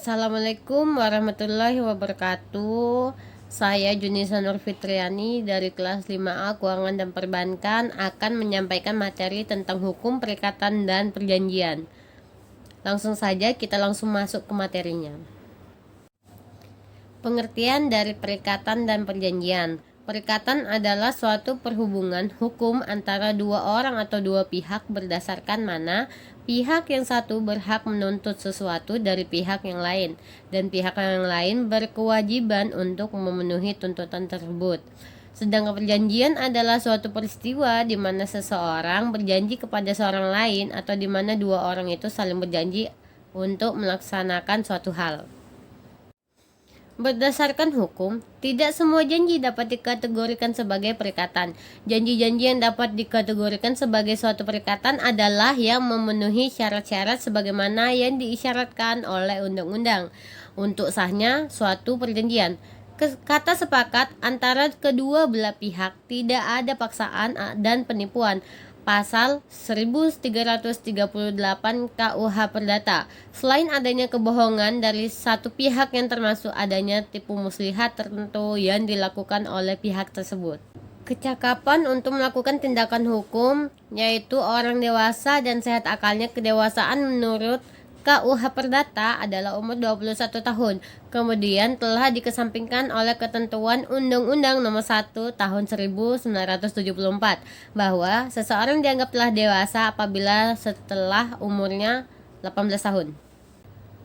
Assalamualaikum warahmatullahi wabarakatuh. Saya Junisa Nurfitriani dari kelas 5A Keuangan dan Perbankan akan menyampaikan materi tentang hukum perikatan dan perjanjian. Langsung saja kita langsung masuk ke materinya. Pengertian dari perikatan dan perjanjian. Perikatan adalah suatu perhubungan hukum antara dua orang atau dua pihak berdasarkan mana pihak yang satu berhak menuntut sesuatu dari pihak yang lain dan pihak yang lain berkewajiban untuk memenuhi tuntutan tersebut. Sedangkan perjanjian adalah suatu peristiwa di mana seseorang berjanji kepada seorang lain atau di mana dua orang itu saling berjanji untuk melaksanakan suatu hal. Berdasarkan hukum, tidak semua janji dapat dikategorikan sebagai perikatan. Janji-janji yang dapat dikategorikan sebagai suatu perikatan adalah yang memenuhi syarat-syarat sebagaimana yang diisyaratkan oleh undang-undang untuk sahnya suatu perjanjian. Kata sepakat antara kedua belah pihak, tidak ada paksaan dan penipuan. Pasal 1338 KUH Perdata. Selain adanya kebohongan dari satu pihak yang termasuk adanya tipu muslihat tertentu yang dilakukan oleh pihak tersebut. Kecakapan untuk melakukan tindakan hukum, yaitu orang dewasa dan sehat akalnya. Kedewasaan menurut KUH Perdata adalah umur 21 tahun. Kemudian telah dikesampingkan oleh ketentuan Undang-Undang Nomor 1 Tahun 1974 bahwa seseorang dianggap telah dewasa apabila setelah umurnya 18 tahun.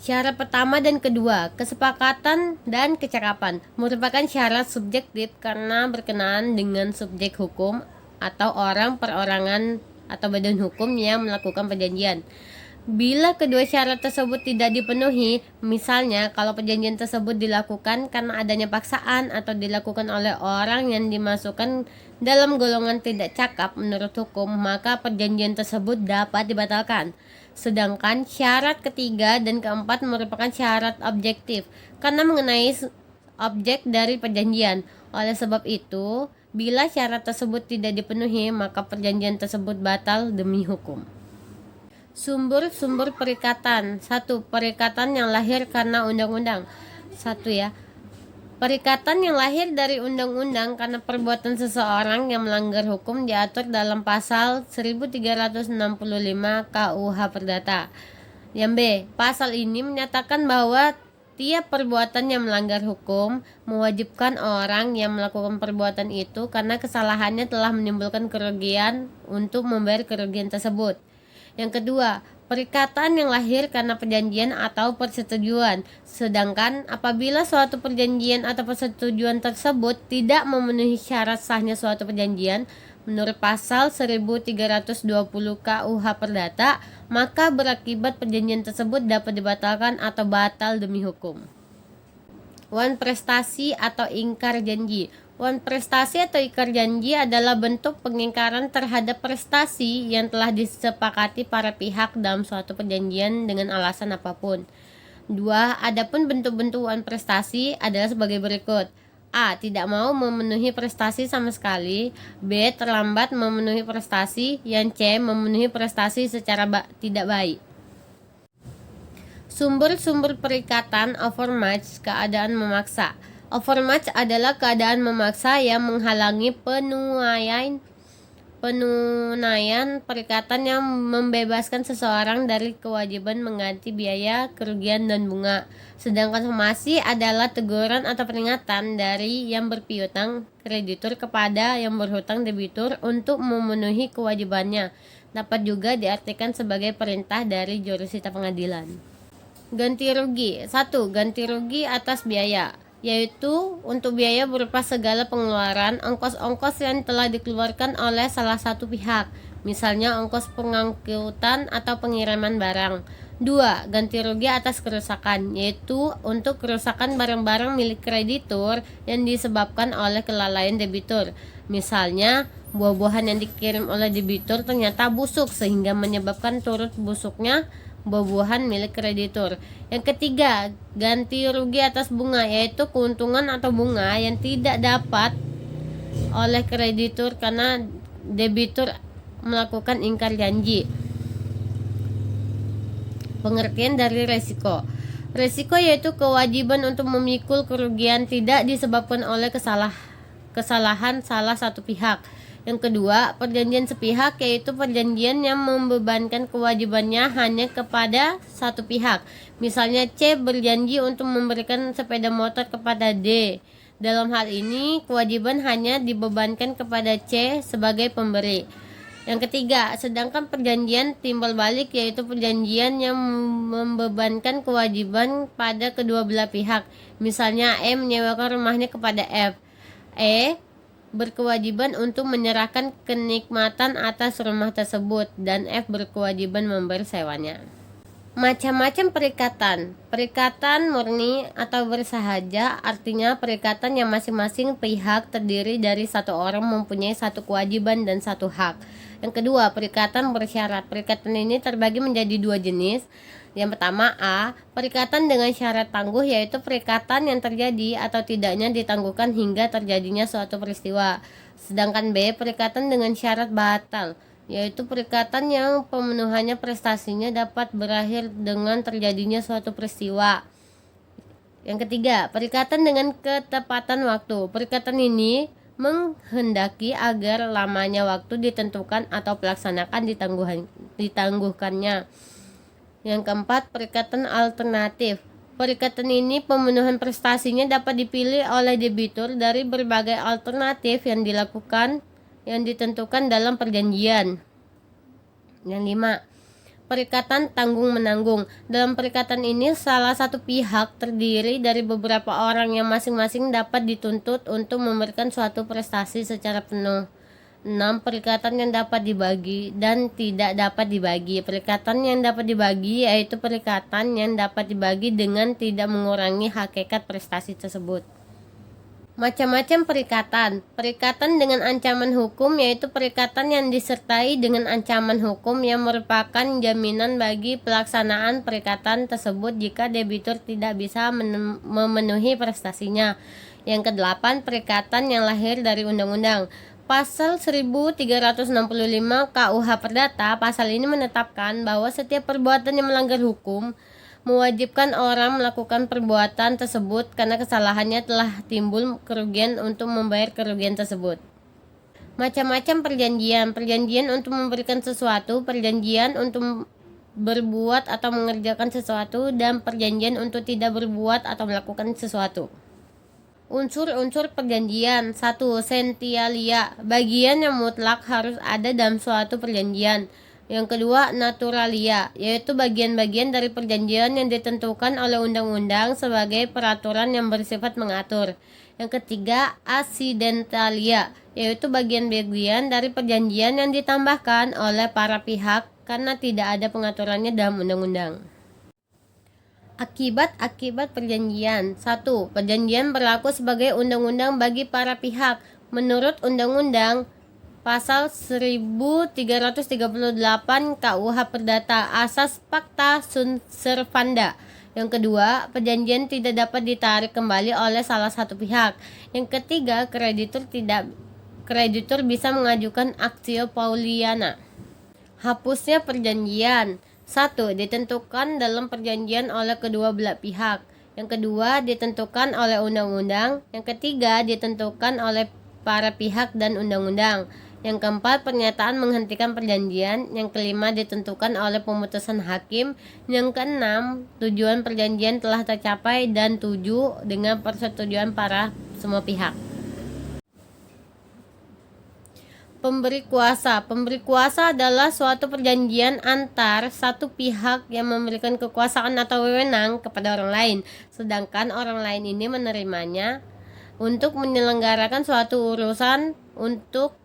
Syarat pertama dan kedua, kesepakatan dan kecakapan, merupakan syarat subjektif karena berkenaan dengan subjek hukum atau orang perorangan atau badan hukum yang melakukan perjanjian. Bila kedua syarat tersebut tidak dipenuhi, misalnya kalau perjanjian tersebut dilakukan karena adanya paksaan atau dilakukan oleh orang yang dimasukkan dalam golongan tidak cakap menurut hukum, maka perjanjian tersebut dapat dibatalkan. Sedangkan syarat ketiga dan keempat merupakan syarat objektif karena mengenai objek dari perjanjian. Oleh sebab itu, bila syarat tersebut tidak dipenuhi, maka perjanjian tersebut batal demi hukum. Sumber-sumber perikatan. 1. Perikatan yang lahir karena undang-undang. Perikatan yang lahir dari undang-undang karena perbuatan seseorang yang melanggar hukum diatur dalam pasal 1365 KUH Perdata. Yang B. Pasal ini menyatakan bahwa tiap perbuatan yang melanggar hukum mewajibkan orang yang melakukan perbuatan itu karena kesalahannya telah menimbulkan kerugian untuk membayar kerugian tersebut. Yang kedua, perikatan yang lahir karena perjanjian atau persetujuan. Sedangkan apabila suatu perjanjian atau persetujuan tersebut tidak memenuhi syarat sahnya suatu perjanjian, menurut pasal 1320 KUH Perdata, maka berakibat perjanjian tersebut dapat dibatalkan atau batal demi hukum. Wan prestasi atau ingkar janji. Wan prestasi atau ingkar janji adalah bentuk pengingkaran terhadap prestasi yang telah disepakati para pihak dalam suatu perjanjian dengan alasan apapun. 2. Adapun bentuk-bentuk wan prestasi adalah sebagai berikut. A. Tidak mau memenuhi prestasi sama sekali. B. Terlambat memenuhi prestasi. Yang C. Memenuhi prestasi secara tidak baik. Sumber-sumber perikatan overmatch, keadaan memaksa. Overmatch adalah keadaan memaksa yang menghalangi penunaian perikatan yang membebaskan seseorang dari kewajiban mengganti biaya, kerugian, dan bunga. Sedangkan somasi adalah teguran atau peringatan dari yang berpiutang kreditur kepada yang berhutang debitur untuk memenuhi kewajibannya. Dapat juga diartikan sebagai perintah dari jurusita pengadilan. Ganti rugi. 1. Ganti rugi atas biaya, yaitu untuk biaya berupa segala pengeluaran ongkos-ongkos yang telah dikeluarkan oleh salah satu pihak, misalnya ongkos pengangkutan atau pengiriman barang. 2. Ganti rugi atas kerusakan, yaitu untuk kerusakan barang-barang milik kreditur yang disebabkan oleh kelalaian debitur, misalnya buah-buahan yang dikirim oleh debitur ternyata busuk sehingga menyebabkan turut busuknya buah-buahan milik kreditur. Yang ketiga, ganti rugi atas bunga, yaitu keuntungan atau bunga yang tidak dapat oleh kreditur karena debitur melakukan ingkar janji. Pengertian dari resiko. Resiko yaitu kewajiban untuk memikul kerugian tidak disebabkan oleh kesalahan salah satu pihak. Yang kedua, perjanjian sepihak yaitu perjanjian yang membebankan kewajibannya hanya kepada satu pihak. Misalnya C berjanji untuk memberikan sepeda motor kepada D. Dalam hal ini, kewajiban hanya dibebankan kepada C sebagai pemberi. Yang ketiga, sedangkan perjanjian timbal balik yaitu perjanjian yang membebankan kewajiban pada kedua belah pihak. Misalnya E menyewakan rumahnya kepada F. E berkewajiban untuk menyerahkan kenikmatan atas rumah tersebut dan F berkewajiban membayar sewanya. Macam-macam perikatan. Perikatan murni atau bersahaja artinya perikatan yang masing-masing pihak terdiri dari satu orang mempunyai satu kewajiban dan satu hak. Yang kedua, perikatan bersyarat. Perikatan ini terbagi menjadi dua jenis. Yang pertama A, perikatan dengan syarat tangguh yaitu perikatan yang terjadi atau tidaknya ditangguhkan hingga terjadinya suatu peristiwa. Sedangkan B, perikatan dengan syarat batal yaitu perikatan yang pemenuhannya prestasinya dapat berakhir dengan terjadinya suatu peristiwa. Yang ketiga, perikatan dengan ketepatan waktu. Perikatan ini menghendaki agar lamanya waktu ditentukan atau pelaksanakan ditangguhkannya. Yang keempat, perikatan alternatif. Perikatan ini pemenuhan prestasinya dapat dipilih oleh debitur dari berbagai alternatif yang ditentukan dalam perjanjian. Yang lima, perikatan tanggung-menanggung. Dalam perikatan ini salah satu pihak terdiri dari beberapa orang yang masing-masing dapat dituntut untuk memberikan suatu prestasi secara penuh. 6. Perikatan yang dapat dibagi dan tidak dapat dibagi. Perikatan yang dapat dibagi yaitu perikatan yang dapat dibagi dengan tidak mengurangi hakikat prestasi tersebut. Macam-macam perikatan. Perikatan dengan ancaman hukum yaitu perikatan yang disertai dengan ancaman hukum yang merupakan jaminan bagi pelaksanaan perikatan tersebut jika debitur tidak bisa memenuhi prestasinya. Yang kedelapan, perikatan yang lahir dari undang-undang. Pasal 1365 KUH Perdata, pasal ini menetapkan bahwa setiap perbuatan yang melanggar hukum mewajibkan orang melakukan perbuatan tersebut karena kesalahannya telah timbul kerugian untuk membayar kerugian tersebut. Macam-macam perjanjian. Perjanjian untuk memberikan sesuatu, perjanjian untuk berbuat atau mengerjakan sesuatu, dan perjanjian untuk tidak berbuat atau melakukan sesuatu. Unsur-unsur perjanjian. 1. Sentialia, bagian yang mutlak harus ada dalam suatu perjanjian. Yang kedua, naturalia, yaitu bagian-bagian dari perjanjian yang ditentukan oleh undang-undang sebagai peraturan yang bersifat mengatur. Yang ketiga, accidentalia, yaitu bagian-bagian dari perjanjian yang ditambahkan oleh para pihak karena tidak ada pengaturannya dalam undang-undang. Akibat-akibat perjanjian. 1. Perjanjian berlaku sebagai undang-undang bagi para pihak. Menurut Undang-Undang Pasal 1338 KUH Perdata Asas Pacta Sunt Servanda. Yang kedua, perjanjian tidak dapat ditarik kembali oleh salah satu pihak. Yang ketiga, kreditur bisa mengajukan actio pauliana. Hapusnya perjanjian. 1. Ditentukan dalam perjanjian oleh kedua belah pihak. Yang kedua, ditentukan oleh undang-undang. Yang ketiga, ditentukan oleh para pihak dan undang-undang. Yang keempat, pernyataan menghentikan perjanjian. Yang kelima, ditentukan oleh pemutusan hakim. Yang keenam, tujuan perjanjian telah tercapai. Dan 7, dengan persetujuan para semua pihak. Pemberi kuasa. Pemberi kuasa adalah suatu perjanjian antar satu pihak yang memberikan kekuasaan atau wewenang kepada orang lain, sedangkan orang lain ini menerimanya untuk menyelenggarakan suatu urusan untuk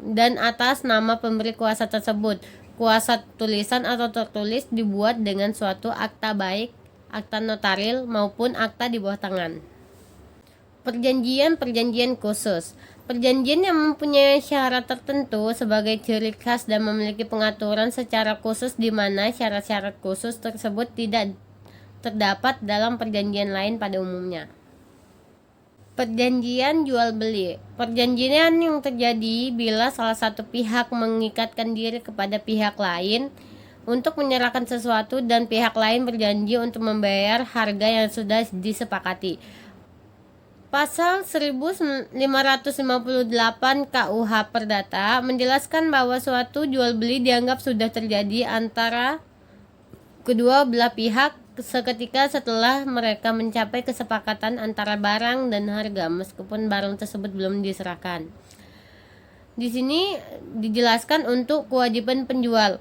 dan atas nama pemberi kuasa tersebut. Kuasa tulisan atau tertulis dibuat dengan suatu akta, baik akta notaril maupun akta di bawah tangan. Perjanjian khusus. Perjanjian yang mempunyai syarat tertentu sebagai ciri khas dan memiliki pengaturan secara khusus di mana syarat-syarat khusus tersebut tidak terdapat dalam perjanjian lain pada umumnya. Perjanjian jual beli. Perjanjian yang terjadi bila salah satu pihak mengikatkan diri kepada pihak lain untuk menyerahkan sesuatu dan pihak lain berjanji untuk membayar harga yang sudah disepakati. Pasal 1558 KUH Perdata menjelaskan bahwa suatu jual beli dianggap sudah terjadi antara kedua belah pihak seketika setelah mereka mencapai kesepakatan antara barang dan harga meskipun barang tersebut belum diserahkan. Di sini dijelaskan untuk kewajiban penjual.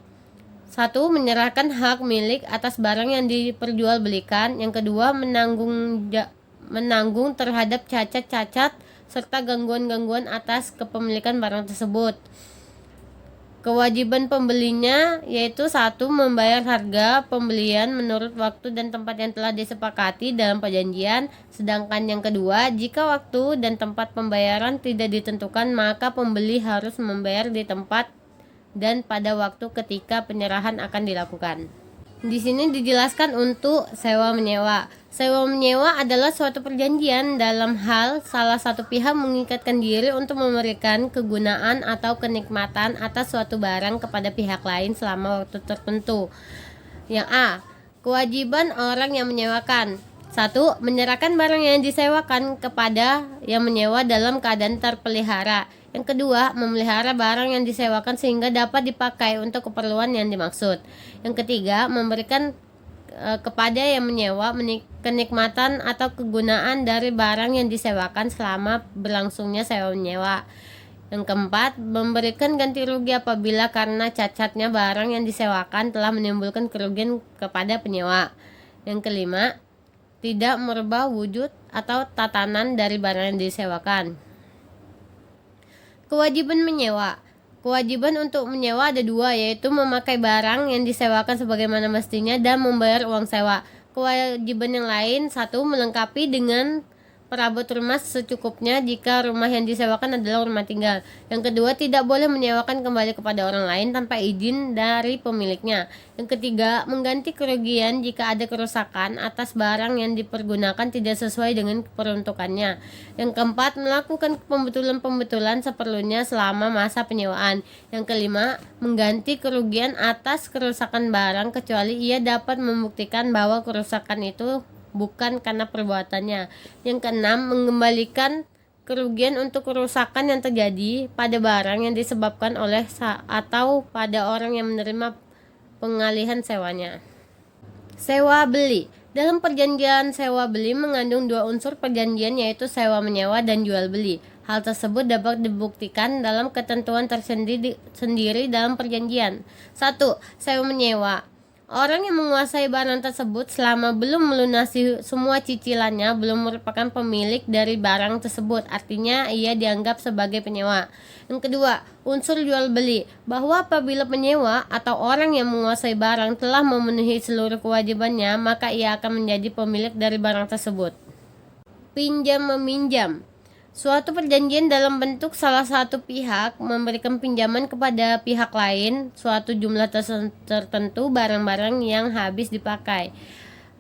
1. Menyerahkan hak milik atas barang yang diperjualbelikan. Yang kedua, menanggung terhadap cacat-cacat serta gangguan-gangguan atas kepemilikan barang tersebut. Kewajiban pembelinya yaitu 1. Membayar harga pembelian menurut waktu dan tempat yang telah disepakati dalam perjanjian. Sedangkan yang kedua, jika waktu dan tempat pembayaran tidak ditentukan, maka pembeli harus membayar di tempat dan pada waktu ketika penyerahan akan dilakukan. Di sini dijelaskan untuk sewa menyewa. Sewa menyewa adalah suatu perjanjian dalam hal salah satu pihak mengikatkan diri untuk memberikan kegunaan atau kenikmatan atas suatu barang kepada pihak lain selama waktu tertentu. Yang A. Kewajiban orang yang menyewakan. 1. Menyerahkan barang yang disewakan kepada yang menyewa dalam keadaan terpelihara. Yang kedua, memelihara barang yang disewakan sehingga dapat dipakai untuk keperluan yang dimaksud. Yang ketiga, memberikan kepada yang menyewa kenikmatan atau kegunaan dari barang yang disewakan selama berlangsungnya sewa menyewa. Yang keempat, memberikan ganti rugi apabila karena cacatnya barang yang disewakan telah menimbulkan kerugian kepada penyewa. Yang kelima, tidak merubah wujud atau tatanan dari barang yang disewakan. Kewajiban menyewa. Kewajiban untuk menyewa ada 2, yaitu memakai barang yang disewakan sebagaimana mestinya dan membayar uang sewa. Kewajiban yang lain 1. Melengkapi dengan perabot rumah secukupnya jika rumah yang disewakan adalah rumah tinggal. Yang kedua, tidak boleh menyewakan kembali kepada orang lain tanpa izin dari pemiliknya. Yang ketiga, mengganti kerugian jika ada kerusakan atas barang yang dipergunakan tidak sesuai dengan peruntukannya. Yang keempat, melakukan pembetulan-pembetulan seperlunya selama masa penyewaan. Yang kelima, mengganti kerugian atas kerusakan barang kecuali ia dapat membuktikan bahwa kerusakan itu bukan karena perbuatannya. Yang keenam, mengembalikan kerugian untuk kerusakan yang terjadi pada barang yang disebabkan oleh atau pada orang yang menerima pengalihan sewanya. Sewa beli. Dalam perjanjian sewa beli mengandung 2 unsur perjanjian, yaitu sewa menyewa dan jual beli. Hal tersebut dapat dibuktikan dalam ketentuan tersendiri dalam perjanjian. 1. Sewa menyewa. Orang yang menguasai barang tersebut selama belum melunasi semua cicilannya belum merupakan pemilik dari barang tersebut, artinya ia dianggap sebagai penyewa. Yang kedua, unsur jual beli, bahwa apabila penyewa atau orang yang menguasai barang telah memenuhi seluruh kewajibannya, maka ia akan menjadi pemilik dari barang tersebut. Pinjam meminjam. Suatu perjanjian dalam bentuk salah satu pihak memberikan pinjaman kepada pihak lain suatu jumlah tertentu barang-barang yang habis dipakai.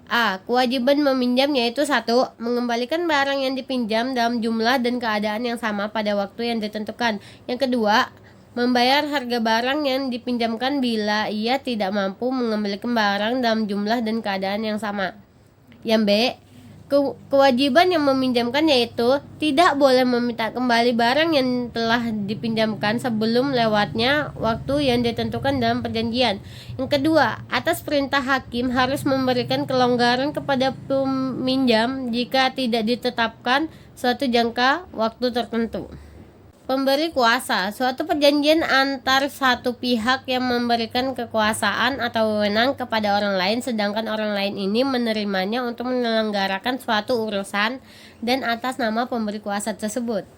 A. Kewajiban meminjam yaitu 1. Mengembalikan barang yang dipinjam dalam jumlah dan keadaan yang sama pada waktu yang ditentukan. Yang kedua, membayar harga barang yang dipinjamkan bila ia tidak mampu mengembalikan barang dalam jumlah dan keadaan yang sama. Yang B. Kewajiban yang meminjamkan yaitu tidak boleh meminta kembali barang yang telah dipinjamkan sebelum lewatnya waktu yang ditentukan dalam perjanjian. Yang kedua, atas perintah hakim harus memberikan kelonggaran kepada peminjam jika tidak ditetapkan suatu jangka waktu tertentu. Pemberi kuasa. Suatu perjanjian antar satu pihak yang memberikan kekuasaan atau wewenang kepada orang lain, sedangkan orang lain ini menerimanya untuk menyelenggarakan suatu urusan dan atas nama pemberi kuasa tersebut.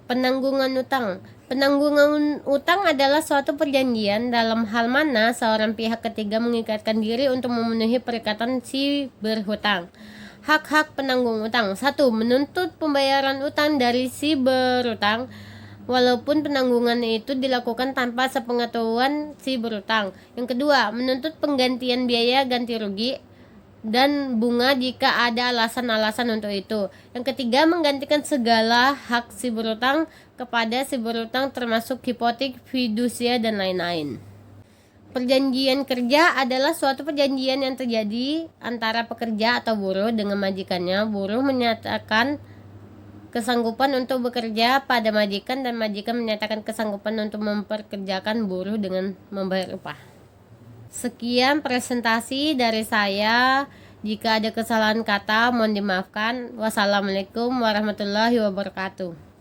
Penanggungan utang. Penanggungan utang adalah suatu perjanjian dalam hal mana seorang pihak ketiga mengikatkan diri untuk memenuhi perikatan si berhutang. Hak-hak penanggung utang. 1. Menuntut pembayaran utang dari si berutang walaupun penanggungan itu dilakukan tanpa sepengetahuan si berutang. Yang kedua, menuntut penggantian biaya ganti rugi dan bunga jika ada alasan-alasan untuk itu. Yang ketiga, menggantikan segala hak si berutang kepada si berutang termasuk hipotek, fidusia, dan lain-lain. Perjanjian kerja adalah suatu perjanjian yang terjadi antara pekerja atau buruh dengan majikannya. Buruh menyatakan kesanggupan untuk bekerja pada majikan dan majikan menyatakan kesanggupan untuk memperkerjakan buruh dengan membayar upah. Sekian presentasi dari saya. Jika ada kesalahan kata mohon dimaafkan. Wassalamualaikum warahmatullahi wabarakatuh.